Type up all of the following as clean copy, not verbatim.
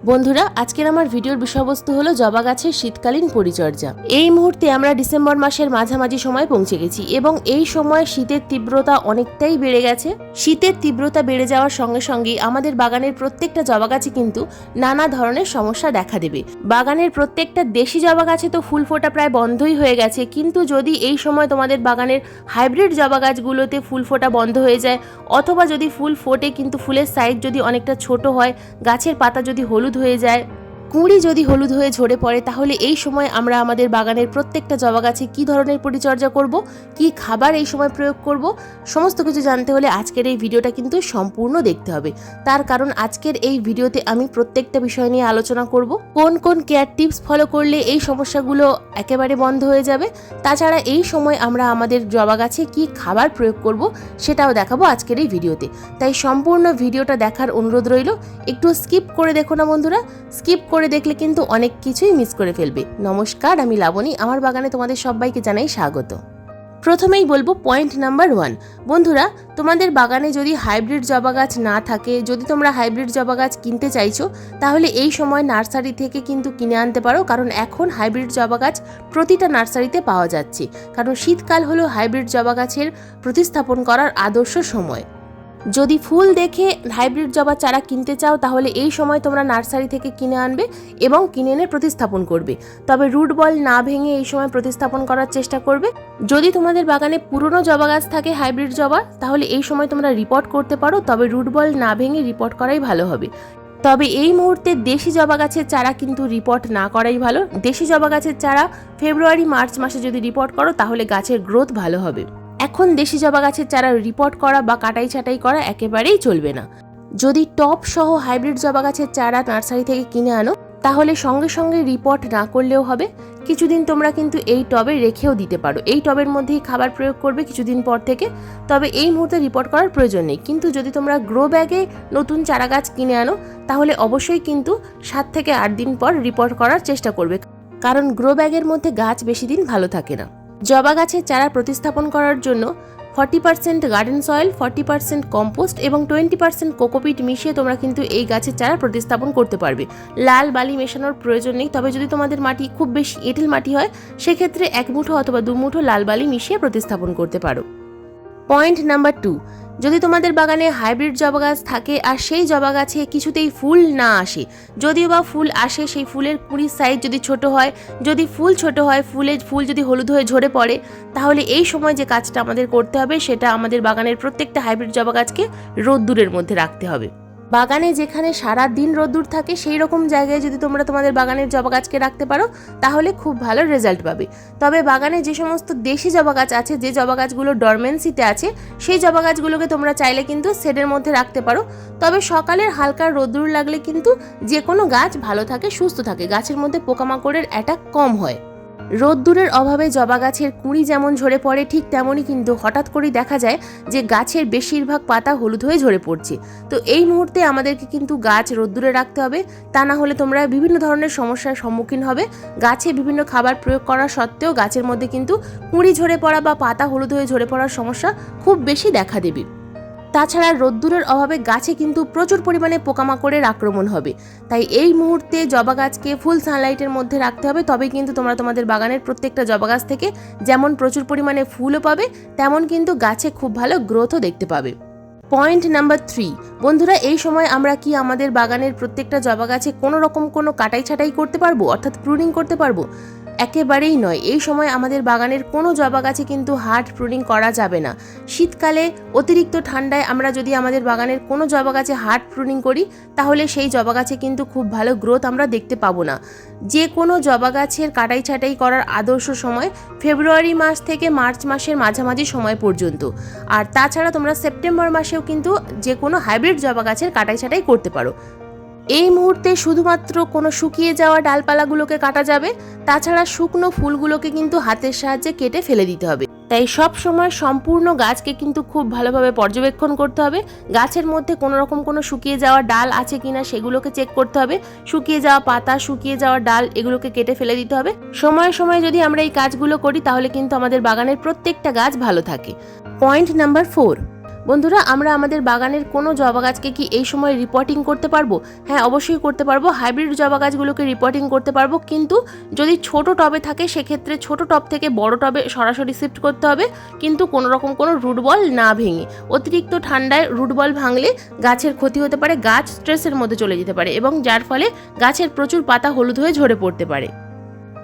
বন্ধুরা, আজকের আমার ভিডিওর বিষয়বস্তু হলো জবা গাছের শীতকালীন পরিচর্যা। এই মুহূর্তে আমরা ডিসেম্বর মাসের মাঝামাঝি সময় পৌঁছে গেছি এবং এই সময় শীতের তীব্রতা অনেকটাই বেড়ে গেছে। শীতের তীব্রতা বেড়ে যাওয়ার সঙ্গে সঙ্গে আমাদের বাগানের প্রত্যেকটা জবা গাছে কিন্তু নানা ধরনের সমস্যা দেখা দেবে। বাগানের প্রত্যেকটা দেশি জবা গাছে তো ফুল ফোটা প্রায় বন্ধই হয়ে গেছে, কিন্তু যদি এই সময় তোমাদের বাগানের হাইব্রিড জবা গাছগুলোতে ফুল ফোটা বন্ধ হয়ে যায়, অথবা যদি ফুল ফোটে কিন্তু ফুলের সাইজ যদি অনেকটা ছোট হয়, গাছের পাতা যদি হলুদ হয়ে যায়, কুঁড়ি যদি হলুদ হয়ে ঝরে পড়ে, তাহলে এই সময় আমরা আমাদের বাগানের প্রত্যেকটা জবা গাছে কী ধরনের পরিচর্যা করব, কি খাবার এই সময় প্রয়োগ করব, সমস্ত কিছু জানতে হলে আজকের এই ভিডিওটা কিন্তু সম্পূর্ণ দেখতে হবে। তার কারণ আজকের এই ভিডিওতে আমি প্রত্যেকটা বিষয় নিয়ে আলোচনা করব, কোন কোন কেয়ার টিপস ফলো করলে এই সমস্যাগুলো একেবারে বন্ধ হয়ে যাবে। তাছাড়া এই সময় আমরা আমাদের জবা গাছে কি খাবার প্রয়োগ করব সেটাও দেখাবো আজকের এই ভিডিওতে। তাই সম্পূর্ণ ভিডিওটা দেখার অনুরোধ রইল। একটু স্কিপ করে দেখো না বন্ধুরা, স্কিপ করে দেখলে কিন্তু অনেক কিছুই মিস করে ফেলবে। নমস্কার, আমি লাবণী, আমার বাগানে তোমাদের সবাইকে জানাই স্বাগত। প্রথমেই বলবো পয়েন্ট নাম্বার 1। বন্ধুরা, তোমাদের বাগানে যদি হাইব্রিড জবা গাছ না থাকে, যদি তোমরা হাইব্রিড জবা গাছ কিনতে চাইছো, তাহলে এই সময় নার্সারি থেকে কিন্তু কিনে আনতে পারো, কারণ এখন হাইব্রিড জবা গাছ প্রতিটা নার্সারিতে পাওয়া যাচ্ছে। কারণ শীতকাল হলো হাইব্রিড জবা গাছের প্রতিস্থাপন করার আদর্শ সময়। যদি ফুল দেখে হাইব্রিড জবা চারা কিনতে চাও, তাহলে এই সময় তোমরা নার্সারি থেকে কিনে আনবে এবং কিনে এনে প্রতিস্থাপন করবে। তবে রুট বল না ভেঙে এই সময় প্রতিস্থাপন করার চেষ্টা করবে। যদি তোমাদের বাগানে পুরনো জবা গাছ থাকে হাইব্রিড জবা, তাহলে এই সময় তোমরা রিপোর্ট করতে পারো, তবে রুট বল না ভেঙে রিপোর্ট করাই ভালো হবে। তবে এই মুহূর্তে দেশি জবা গাছের চারা কিন্তু রিপোর্ট না করাই ভালো। দেশি জবা গাছের চারা ফেব্রুয়ারি মার্চ মাসে যদি রিপোর্ট করো, তাহলে গাছের গ্রোথ ভালো হবে। এখন দেশি জবা গাছের চারা রিপোর্ট করা বা কাটাই ছাটাই করা একেবারেই চলবে না। যদি টপ সহ হাইব্রিড জবা গাছের চারা নার্সারি থেকে কিনে আনো, তাহলে সঙ্গে সঙ্গে রিপোর্ট না করলেও হবে। কিছুদিন তোমরা কিন্তু এই টবে রেখেও দিতে পারো, এই টবের মধ্যেই খাবার প্রয়োগ করবে কিছুদিন পর থেকে। তবে এই মুহূর্তে রিপোর্ট করার প্রয়োজন নেই। কিন্তু যদি তোমরা গ্রো ব্যাগে নতুন চারা গাছ কিনে আনো, তাহলে অবশ্যই কিন্তু 7 থেকে 8 দিন পর রিপোর্ট করার চেষ্টা করবে, কারণ গ্রো ব্যাগের মধ্যে গাছ বেশি দিন ভালো থাকে না। জবা গাছের চারা প্রতিস্থাপন করার জন্য 40% গার্ডেন সয়েল, 40% কম্পোস্ট এবং 20% কোকোপিট মিশিয়ে তোমরা কিন্তু এই গাছের চারা প্রতিস্থাপন করতে পারবে। লাল বালি মেশানোর প্রয়োজন নেই। তবে যদি তোমাদের মাটি খুব বেশি এঁটেল মাটি হয়, সেক্ষেত্রে 1 মুঠো অথবা 2 মুঠো লাল বালি মিশিয়ে প্রতিস্থাপন করতে পারো। Point number 2। যদি তোমাদের বাগানে হাইব্রিড জবা গাছ থাকে আর সেই জবা গাছে কিছুতেই ফুল না আসে, যদিও বা ফুল আসে, সেই ফুলের কুঁড়ির সাইজ যদি ছোট হয়, যদি ফুল ছোট হয়, ফুল যদি হলুদ হয়ে ঝরে পড়ে, তাহলে এই সময় যে কাজটা আমাদের করতে হবে, সেটা আমাদের বাগানের প্রত্যেকটা হাইব্রিড জবা গাছকে রোদ্দুরের মধ্যে রাখতে হবে। বাগানে যেখানে সারা দিন রোদ্দুর থাকে, সেই রকম জায়গায় যদি তোমরা তোমাদের বাগানের জবা গাছকে রাখতে পারো, তাহলে খুব ভালো রেজাল্ট পাবে। তবে বাগানে যে সমস্ত দেশি জবা গাছ আছে, যে জবা গাছগুলো ডরমেন্সিতে আছে, সেই জবা গাছগুলোকে তোমরা চাইলে কিন্তু শেডের মধ্যে রাখতে পারো। তবে সকালের হালকা রোদ্দুর লাগলে কিন্তু যে কোনো গাছ ভালো থাকে, সুস্থ থাকে, গাছের মধ্যে পোকামাকড়ের অ্যাটাক কম হয়। রোদ্দুরের অভাবে জবা গাছের কুঁড়ি যেমন ঝরে পড়ে, ঠিক তেমনই কিন্তু হঠাৎ করেই দেখা যায় যে গাছের বেশিরভাগ পাতা হলুদ হয়ে ঝরে পড়ছে। তো এই মুহূর্তে আমাদেরকে কিন্তু গাছ রোদ্দুরে রাখতে হবে, তা না হলে তোমরা বিভিন্ন ধরনের সমস্যার সম্মুখীন হবে। গাছে বিভিন্ন খাবার প্রয়োগ করা সত্ত্বেও গাছের মধ্যে কিন্তু কুঁড়ি ঝরে পড়া বা পাতা হলুদ হয়ে ঝরে পড়ার সমস্যা খুব বেশি দেখা দেবে। তাছাড়া রোদ্দুরের অভাবে গাছে কিন্তু প্রচুর পরিমাণে পোকামাকড়ের আক্রমণ হবে। তাই এই মুহূর্তে জবা গাছকে ফুল সানলাইটের মধ্যে রাখতে হবে, তবেই কিন্তু তোমরা তোমাদের বাগানের প্রত্যেকটা জবা গাছ থেকে যেমন প্রচুর পরিমাণে ফুলও পাবে, তেমন কিন্তু গাছে খুব ভালো গ্রোথও দেখতে পাবে। Point number 3। বন্ধুরা, এই সময় আমরা কি আমাদের বাগানের প্রত্যেকটা জবা গাছে কোনো রকম কোনো কাটাই ছাটাই করতে পারবো, অর্থাৎ প্রুনিং করতে পারবো? একেবারেই নয়। এই সময় আমাদের বাগানের কোনো জবা গাছে কিন্তু হার্ড প্রুনিং করা যাবে না। শীতকালে অতিরিক্ত ঠান্ডায় আমরা যদি আমাদের বাগানের কোনো জবা গাছে হার্ড প্রুনিং করি, তাহলে সেই জবা গাছে কিন্তু খুব ভালো গ্রোথ আমরা দেখতে পাবো না। যে কোনো জবা গাছের কাটাই ছাটাই করার আদর্শ সময় ফেব্রুয়ারি মাস থেকে মার্চ মাসের মাঝামাঝি সময় পর্যন্ত। আর তাছাড়া তোমরা সেপ্টেম্বর মাসেও কিন্তু যে কোনো হাইব্রিড জবা গাছের কাটাই ছাটাই করতে পারো। এই মুহূর্তে শুধুমাত্র কোনো শুকিয়ে যাওয়া ডালপালাগুলোকে কাটা যাবে, তাছাড়া শুকনো ফুলগুলোকে কিন্তু হাতের সাহায্যে কেটে ফেলে দিতে হবে। তাই সব সময় সম্পূর্ণ গাছকে কিন্তু খুব ভালোভাবে পর্যবেক্ষণ করতে হবে। গাছের মধ্যে কোনো রকম কোনো শুকিয়ে যাওয়া ডাল আছে কিনা সেগুলোকে চেক করতে হবে। শুকিয়ে যাওয়া পাতা, শুকিয়ে যাওয়া ডাল, এগুলোকে কেটে ফেলে দিতে হবে। সময়ে সময়ে যদি আমরা এই কাজগুলো করি, তাহলে কিন্তু আমাদের বাগানের প্রত্যেকটা গাছ ভালো থাকে। Point number 4। বন্ধুরা, আমরা আমাদের বাগানের কোনো জবা গাছকে কি এই সময় রিপোর্টিং করতে পারবো? হ্যাঁ, অবশ্যই করতে পারবো। হাইব্রিড জবা গাছগুলোকে রিপোর্টিং করতে পারবো, কিন্তু যদি ছোট টবে থাকে সেক্ষেত্রে ছোট টব থেকে বড় টবে সরাসরি শিফট করতে হবে, কিন্তু কোনো রকম কোনো রুট বল না ভেঙে। অতিরিক্ত ঠান্ডায় রুট বল ভাঙলে গাছের ক্ষতি হতে পারে, গাছ স্ট্রেসের মধ্যে চলে যেতে পারে এবং যার ফলে গাছের প্রচুর পাতা হলুদ হয়ে ঝরে পড়তে পারে।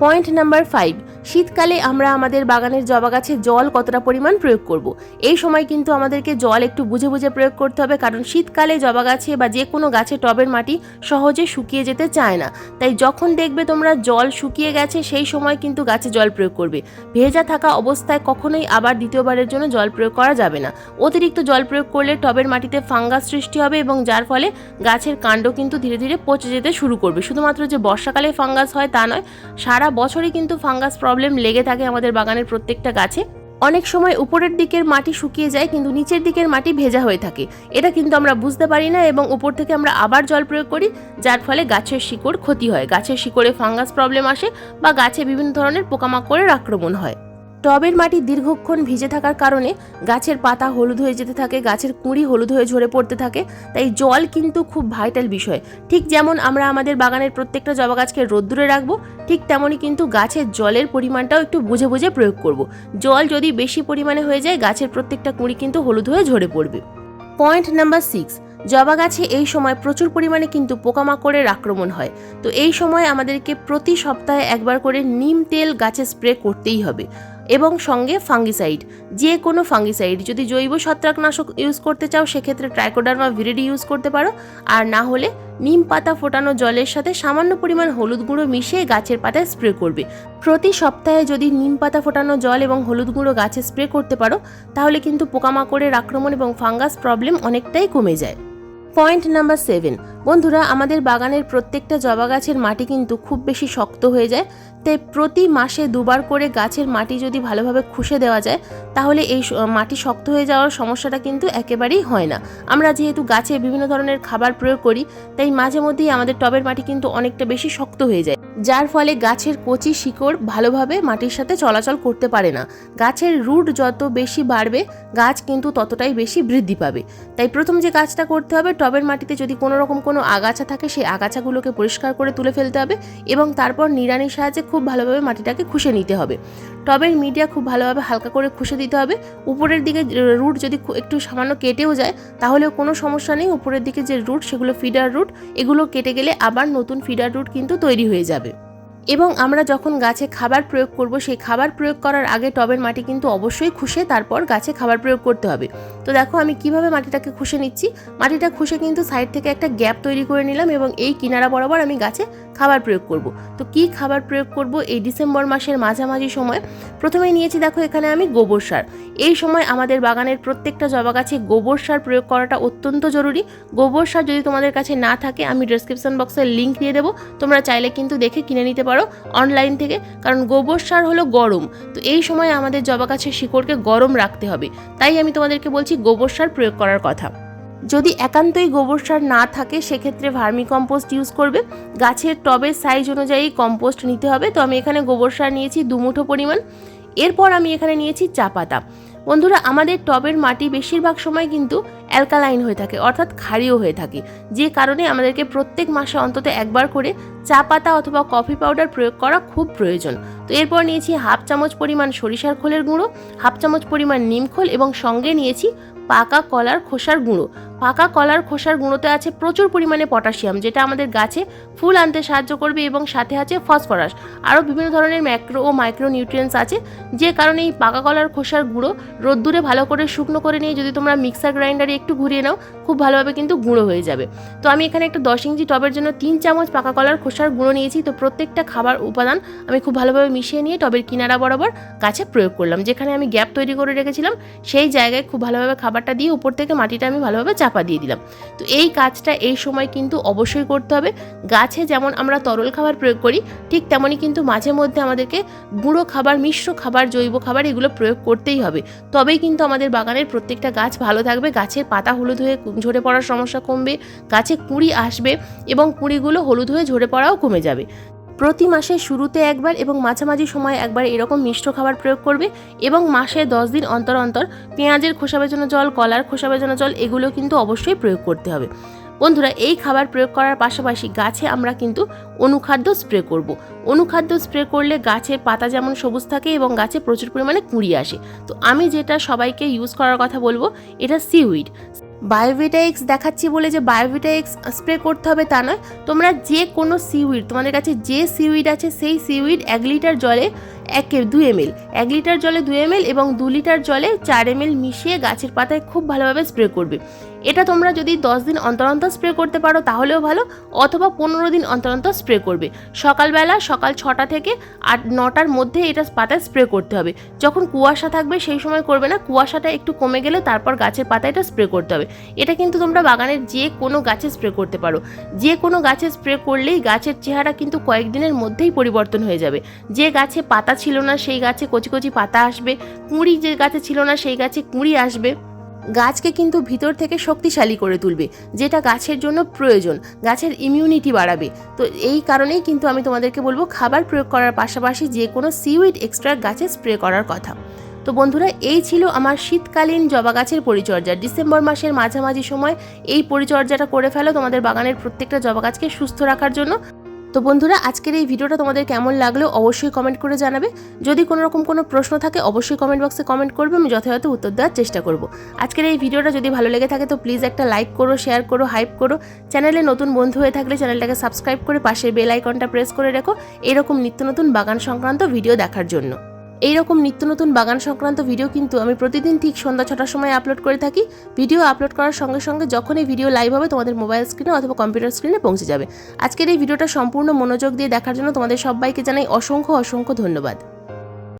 পয়েন্ট নাম্বার 5, শীতকালে আমরা আমাদের বাগানের জবা গাছে জল কতটা পরিমাণ প্রয়োগ করব। এই সময় কিন্তু আমাদেরকে জল একটু বুঝে বুঝে প্রয়োগ করতে হবে, কারণ শীতকালে জবা গাছে বা যে কোনো গাছে টবের মাটি সহজে শুকিয়ে যেতে চায় না। তাই যখন দেখবে তোমরা জল শুকিয়ে গেছে সেই সময় কিন্তু গাছে জল প্রয়োগ করবে। ভেজা থাকা অবস্থায় কখনোই আবার দ্বিতীয়বারের জন্য জল প্রয়োগ করা যাবে না। অতিরিক্ত জল প্রয়োগ করলে টবের মাটিতে ফাঙ্গাস সৃষ্টি হবে এবং যার ফলে গাছের কাণ্ড কিন্তু ধীরে ধীরে পচে যেতে শুরু করবে। শুধুমাত্র যে বর্ষাকালে ফাঙ্গাস হয় তা নয়, সারা বছরই কিন্তু ফাঙ্গাস প্রবলেম লেগে থাকে আমাদের বাগানের প্রত্যেকটা গাছে। অনেক সময় উপরের দিকের মাটি শুকিয়ে যায় কিন্তু নিচের দিকের মাটি ভেজা হয়ে থাকে, এটা কিন্তু আমরা বুঝতে পারি না এবং উপর থেকে আমরা আবার জল প্রয়োগ করি, যার ফলে গাছের শিকড় ক্ষতি হয়, গাছের শিকড়ে ফাঙ্গাস প্রবলেম আসে বা গাছে বিভিন্ন ধরনের পোকামাকড়ের আক্রমণ হয়। টবের মাটি দীর্ঘক্ষণ ভিজে থাকার কারণে গাছের পাতা হলুদ হয়ে যেতে থাকে, গাছের কুঁড়ি হলুদ হয়ে ঝরে পড়তে থাকে। তাই জল কিন্তু খুব ভাইটাল বিষয়। ঠিক যেমন আমরা আমাদের বাগানের প্রত্যেকটা জবা গাছকে রোদ্দুরে রাখবো, ঠিক তেমনই কিন্তু গাছের জলের পরিমাণটাও একটু বুঝে বুঝে প্রয়োগ করব। জল যদি বেশি পরিমাণে হয়ে যায় গাছের প্রত্যেকটা কুঁড়ি কিন্তু হলুদ হয়ে ঝরে পড়বে। পয়েন্ট নাম্বার 6, জবা গাছে এই সময় প্রচুর পরিমাণে কিন্তু পোকামাকড়ের আক্রমণ হয়। তো এই সময় আমাদেরকে প্রতি সপ্তাহে একবার করে নিম তেল গাছে স্প্রে করতেই হবে এবং সঙ্গে ফাঙ্গিসাইড, যে কোনো ফাঙ্গিসাইড। যদি জৈব ছত্রাকনাশক ইউজ করতে চাও সেক্ষেত্রে ট্রাইকোডার্মা ভিরিডি ইউজ করতে পারো, আর না হলে নিম পাতা ফোটানো জলের সাথে সামান্য পরিমাণ হলুদ গুঁড়ো মিশিয়ে গাছের পাতায় স্প্রে করবে। প্রতি সপ্তাহে যদি নিম পাতা ফোটানো জল এবং হলুদ গুঁড়ো গাছে স্প্রে করতে পারো তাহলে কিন্তু পোকামাকড়ের আক্রমণ এবং ফাঙ্গাস প্রবলেম অনেকটাই কমে যায়। পয়েন্ট নাম্বার 7, বন্ধুরা, আমাদের বাগানের প্রত্যেকটা জবা গাছের মাটি কিন্তু খুব বেশি শক্ত হয়ে যায়। তাই প্রতি মাসে 2বার করে গাছের মাটি যদি ভালোভাবে খুশে দেওয়া যায় তাহলে এই মাটি শক্ত হয়ে যাওয়ার সমস্যাটা কিন্তু একেবারেই হয় না। আমরা যেহেতু গাছে বিভিন্ন ধরনের খাবার প্রয়োগ করি তাই মাঝে মধ্যেই আমাদের টবের মাটি কিন্তু অনেকটা বেশি শক্ত হয়ে যায়, যার ফলে গাছের কচি শিকড় ভালোভাবে মাটির সাথে চলাচল করতে পারে না। গাছের রুট যত বেশি বাড়বে গাছ কিন্তু ততটাই বেশি বৃদ্ধি পাবে। তাই প্রথম যে কাজটা করতে হবে, টবের মাটিতে যদি কোনো রকম কোনো আগাছা থাকে সেই আগাছাগুলোকে পরিষ্কার করে তুলে ফেলতে হবে এবং তারপর নিড়ানির সাহায্যে খুব ভালোভাবে মাটিটাকে খুশে নিতে হবে। টবের মিডিয়া খুব ভালোভাবে হালকা করে খুশে দিতে হবে। উপরের দিকে রুট যদি একটু সামান্য কেটেও যায় তাহলেও কোনো সমস্যা নেই, উপরের দিকে যে রুট সেগুলো ফিডার রুট, এগুলো কেটে গেলে আবার নতুন ফিডার রুট কিন্তু তৈরি হয়ে যাবে। এবং আমরা যখন গাছে খাবার প্রয়োগ করব সেই খাবার প্রয়োগ করার আগে টবের মাটি কিন্তু অবশ্যই খুশে তারপর গাছে খাবার প্রয়োগ করতে হবে। তো দেখো আমি কিভাবে মাটিটাকে খুশে নিচ্ছি। মাটিটা খুশে কিন্তু সাইড থেকে একটা গ্যাপ তৈরি করে নিলাম এবং এই কিনারা বরাবর আমি গাছে খাবার প্রয়োগ করব। তো কি খাবার প্রয়োগ করব এই ডিসেম্বর মাসের মাঝামাঝি সময়? প্রথমেই নিয়েছি দেখো এখানে আমি গোবর সার। এই সময় আমাদের বাগানের প্রত্যেকটা জবা গাছে গোবর সার প্রয়োগ করাটা অত্যন্ত জরুরি। গোবর সার যদি তোমাদের কাছে না থাকে আমি ডেসক্রিপশন বক্সে লিঙ্ক দিয়ে দেবো, তোমরা চাইলে কিন্তু দেখে কিনে নিতে পারো অনলাইন থেকে, কারণ গোবর সার হলো গরম। তো এই সময় আমাদের জবা গাছের শিকড়কে গরম রাখতে হবে, তাই আমি তোমাদেরকে বলছি গোবর সার প্রয়োগ করার কথা। যদি একান্তই গোবর সার না থাকে সেক্ষেত্রে ভার্মি কম্পোস্ট ইউজ করবে। গাছের টবের সাইজ অনুযায়ী কম্পোস্ট নিতে হবে। তো আমি এখানে গোবর সার নিয়েছি 2 মুঠো পরিমাণ। এরপর আমি এখানে নিয়েছি চা পাতা। বন্ধুরা, আমাদের টবের মাটি বেশিরভাগ সময় কিন্তু অ্যালকালাইন হয়ে থাকে, অর্থাৎ ক্ষারীয় হয়ে থাকে, যে কারণে আমাদেরকে প্রত্যেক মাসে অন্তত একবার করে চা পাতা অথবা কফি পাউডার প্রয়োগ করা খুব প্রয়োজন। তো এরপর নিয়েছি 1/2 চামচ পরিমাণ সরিষার খোলের গুঁড়ো, 1/2 চামচ পরিমাণ নিম খোল এবং সঙ্গে নিয়েছি পাকা কলার খোসার গুঁড়ো। পাকা কলার খোসার গুঁড়োতে আছে প্রচুর পরিমাণে পটাশিয়াম, যেটা আমাদের গাছে ফুল আনতে সাহায্য করবে এবং সাথে আছে ফসফরাস, আরও বিভিন্ন ধরনের ম্যাক্রো ও মাইক্রো নিউট্রিয়েন্টস আছে, যে কারণে এই পাকা কলার খোসার গুঁড়ো রোদ্দুরে ভালো করে শুকনো করে নিয়ে যদি তোমরা মিক্সার গ্রাইন্ডারে একটু ঘুরিয়ে নাও খুব ভালোভাবে কিন্তু গুঁড়ো হয়ে যাবে। তো আমি এখানে একটা 10 ইঞ্চি টবের জন্য 3 চামচ পাকা কলার খোসার গুঁড়ো নিয়েছি। তো প্রত্যেকটা খাবার উপাদান আমি খুব ভালোভাবে মিশিয়ে নিয়ে টবের কিনারা বরাবর গাছে প্রয়োগ করলাম। যেখানে আমি গ্যাপ তৈরি করে রেখেছিলাম সেই জায়গায় খুব ভালোভাবে খাবারটা দিয়ে উপর থেকে মাটিটা আমি ভালোভাবে চাপা দিয়ে দিলাম। তো এই কাজটা এই সময় কিন্তু অবশ্যই করতে হবে। গাছে যেমন আমরা তরল খাবার প্রয়োগ করি ঠিক তেমনই কিন্তু মাঝে মধ্যে আমাদেরকে গুঁড়ো খাবার, মিশ্র খাবার, জৈব খাবার এগুলো প্রয়োগ করতেই হবে। তবেই কিন্তু আমাদের বাগানের প্রত্যেকটা গাছ ভালো থাকবে, গাছের পাতা হলুদ হয়ে ঝরে পড়ার সমস্যা কমবে, গাছে কুঁড়ি আসবে এবং কুঁড়িগুলো হলুদ হয়ে ঝরে পড়াও কমে যাবে। প্রতি মাসের শুরুতে একবার এবং মাঝামাঝি সময় একবার এরকম মিষ্ট খাবার প্রয়োগ করবে এবং মাসে 10 দিন অন্তর অন্তর পেঁয়াজের খোসা ভেজানো জল, কলার খোসা ভেজানো জল এগুলো কিন্তু অবশ্যই প্রয়োগ করতে হবে। বন্ধুরা, এই খাবার প্রয়োগ করার পাশাপাশি গাছে আমরা কিন্তু অনুখাদ্য স্প্রে করব। অনুখাদ্য স্প্রে করলে গাছের পাতা যেমন সবুজ থাকে এবং গাছে প্রচুর পরিমাণে কুঁড়ি আসে। তো আমি যেটা সবাইকে ইউজ করার কথা বলবো, এটা সিউইড। বায়োভিটা এক্স দেখাচ্ছি বলে যে বায়োভিটা এক্স স্প্রে করতে হবে তা নয়, তোমরা যে কোনো সিউইড, তোমাদের কাছে যে সিউইড আছে সেই সিউইড 1 লিটার জলে 2 ml, 1 লিটার জলে 2 ml এবং 2 লিটার জলে 4 ml মিশিয়ে গাছের পাতায় খুব ভালোভাবে স্প্রে করবে। এটা তোমরা যদি 10 দিন অন্তর অন্তর স্প্রে করতে পারো তাহলেও ভালো, অথবা 15 দিন অন্তর অন্তর স্প্রে করবে। সকালবেলা সকাল 6টা থেকে 9টার মধ্যে এটা পাতায় স্প্রে করতে হবে। যখন কুয়াশা থাকবে সেই সময় করবে না, কুয়াশাটা একটু কমে গেলে তারপর গাছের পাতায় এটা স্প্রে করতে হবে। এটা কিন্তু তোমরা বাগানের যে কোনো গাছে স্প্রে করতে পারো। যে কোনো গাছে স্প্রে করলেই গাছের চেহারা কিন্তু কয়েকদিনের মধ্যেই পরিবর্তন হয়ে যাবে। যে গাছে পাতা ছিল না সেই গাছে কচি কচি পাতা আসবে, কুঁড়ি যে গাছে ছিল না সেই গাছে কুঁড়ি আসবে। গাছকে কিন্তু ভিতর থেকে শক্তিশালী করে তুলবে, যেটা গাছের জন্য প্রয়োজন, গাছের ইমিউনিটি বাড়াবে। তো এই কারণেই কিন্তু আমি তোমাদেরকে বলবো খাবার প্রয়োগ করার পাশাপাশি যে কোনো সিউইড এক্সট্রা গাছে স্প্রে করার কথা। তো বন্ধুরা, এই ছিল আমার শীতকালীন জবা গাছের পরিচর্যা। ডিসেম্বর মাসের মাঝামাঝি সময় এই পরিচর্যাটা করে ফেলো তোমাদের বাগানের প্রত্যেকটা জবা গাছকে সুস্থ রাখার জন্য। তো বন্ধুরা, আজকের এই ভিডিওটা তোমাদের কেমন লাগলো অবশ্যই কমেন্ট করে জানাবে। যদি কোনো রকম কোনো প্রশ্ন থাকে অবশ্যই কমেন্ট বক্সে কমেন্ট করবে, আমি যথাযথ উত্তর দেওয়ার চেষ্টা করব। আজকের এই ভিডিওটা যদি ভালো লেগে থাকে তো প্লিজ একটা লাইক করো, শেয়ার করো, হাইপ করো। চ্যানেলে নতুন বন্ধু হয়ে থাকলে চ্যানেলটাকে সাবস্ক্রাইব করে পাশের বেল আইকনটা প্রেস করে রেখো এরকম নিত্য নতুন বাগান সংক্রান্ত ভিডিও দেখার জন্য। এইরকম নিত্য নতুন বাগান সংক্রান্ত ভিডিও কিন্তু আমি প্রতিদিন ঠিক সন্ধ্যা 6টার সময় আপলোড করে থাকি। ভিডিও আপলোড করার সঙ্গে সঙ্গে যখনই ভিডিও লাইভ হবে তোমাদের মোবাইল স্ক্রিনে অথবা কম্পিউটার স্ক্রিনে পৌঁছে যাবে। আজকের এই ভিডিওটা সম্পূর্ণ মনোযোগ দিয়ে দেখার জন্য তোমাদের সবাইকে জানাই অসংখ্য অসংখ্য ধন্যবাদ।